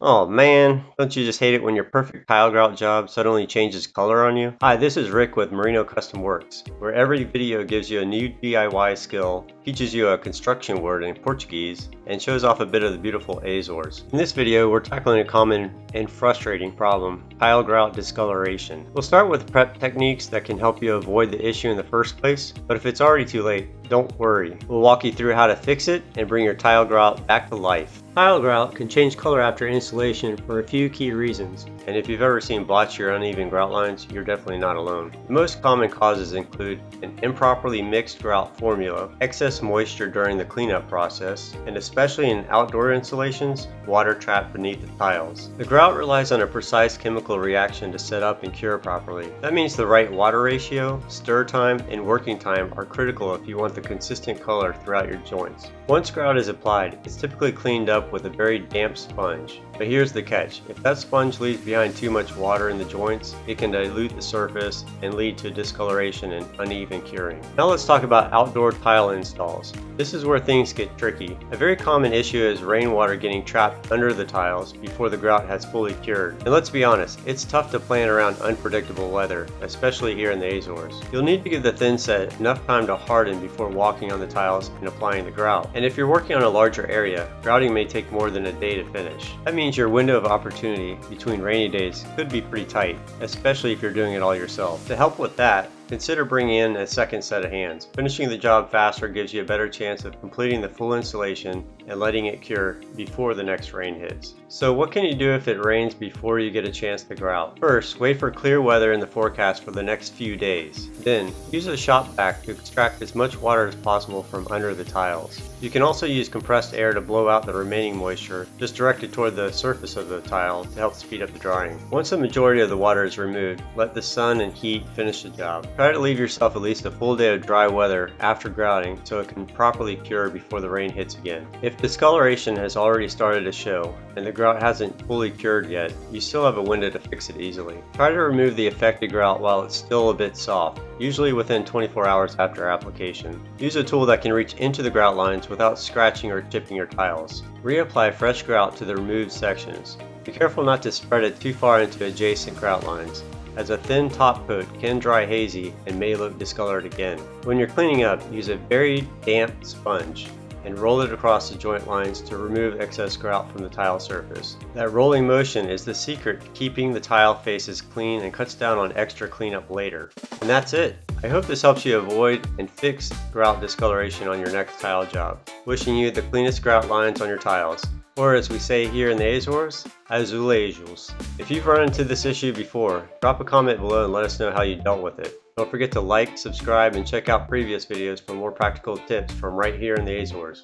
Oh man, don't you just hate it when your perfect tile grout job suddenly changes color on you? Hi, this is Rick with Marino Custom Works, where every video gives you a new DIY skill, teaches you a construction word in Portuguese, and shows off a bit of the beautiful Azores. In this video, we're tackling a common and frustrating problem, tile grout discoloration. We'll start with prep techniques that can help you avoid the issue in the first place, but if it's already too late, don't worry. We'll walk you through how to fix it and bring your tile grout back to life. Tile grout can change color after installation for a few key reasons, and if you've ever seen blotchy or uneven grout lines, you're definitely not alone. The most common causes include an improperly mixed grout formula, excess moisture during the cleanup process, and especially in outdoor installations, water trapped beneath the tiles. The grout relies on a precise chemical reaction to set up and cure properly. That means the right water ratio, stir time, and working time are critical if you want the consistent color throughout your joints. Once grout is applied, it's typically cleaned up with a very damp sponge. But here's the catch. If that sponge leaves behind too much water in the joints, it can dilute the surface and lead to discoloration and uneven curing. Now let's talk about outdoor tile installs. This is where things get tricky. A very common issue is rainwater getting trapped under the tiles before the grout has fully cured. And let's be honest, it's tough to plan around unpredictable weather, especially here in the Azores. You'll need to give the thin set enough time to harden before walking on the tiles and applying the grout. And if you're working on a larger area, grouting may take more than a day to finish. That means your window of opportunity between rainy days could be pretty tight, especially if you're doing it all yourself. To help with that, consider bringing in a second set of hands. Finishing the job faster gives you a better chance of completing the full installation and letting it cure before the next rain hits. So what can you do if it rains before you get a chance to grout? First, wait for clear weather in the forecast for the next few days. Then, use a shop vac to extract as much water as possible from under the tiles. You can also use compressed air to blow out the remaining moisture, just directed toward the surface of the tile to help speed up the drying. Once the majority of the water is removed, let the sun and heat finish the job. Try to leave yourself at least a full day of dry weather after grouting so it can properly cure before the rain hits again. If discoloration has already started to show and the grout hasn't fully cured yet, you still have a window to fix it easily. Try to remove the affected grout while it's still a bit soft, usually within 24 hours after application. Use a tool that can reach into the grout lines without scratching or chipping your tiles. Reapply fresh grout to the removed sections. Be careful not to spread it too far into adjacent grout lines, as a thin top coat can dry hazy and may look discolored again. When you're cleaning up, use a very damp sponge and roll it across the joint lines to remove excess grout from the tile surface. That rolling motion is the secret to keeping the tile faces clean and cuts down on extra cleanup later. And that's it. I hope this helps you avoid and fix grout discoloration on your next tile job. Wishing you the cleanest grout lines on your tiles, or as we say here in the Azores, azulejos. If you've run into this issue before, drop a comment below and let us know how you dealt with it. Don't forget to like, subscribe, and check out previous videos for more practical tips from right here in the Azores.